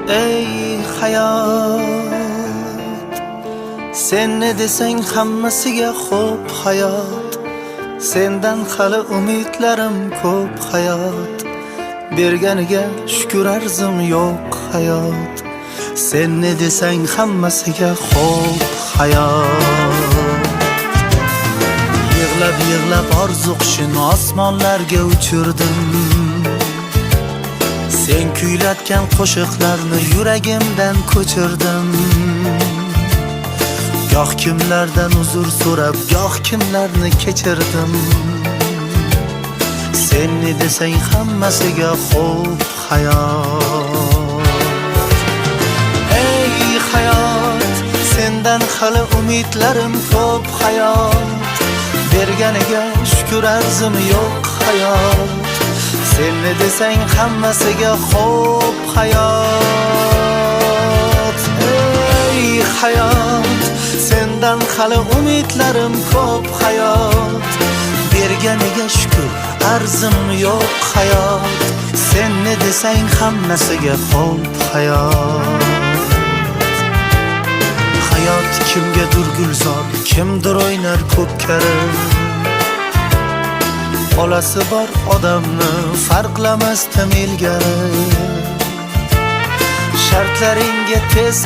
Ey hayot, sen ne desang hammasiga xo'p hayot. Sendan hali umidlarim ko'p hayot. Berganiga shukr arzim yo'q hayot. Sen ne desang hammasiga xo'p hayot. Yig'lab yig'lab orzu qushini osmonlarga uchirdim. Sen kuylatgan qo'shiqlarni yuragimdan ko'chirdim. Goh kimlardan uzr so'rab, goh kimlarni kechirdim. Sen ne desang hammasiga xo'p hayot. Ey hayot, sendan hali umidlarim ko'p hayot. Berganiga shukr arzim yo'q hayot. Sen ne desang hammasiga xo'p hayot. Ey hayot, sendan hali umidlarim ko'p hayot. Berganiga shukr arzim yo'q hayot. Sen ne desang hammasiga xo'p hayot. Hayot kimgadir gulzor, kimdir o'ynar ko'pkari. Olasi bor odamni farqlamasdan ilgari. Shartlaringga tez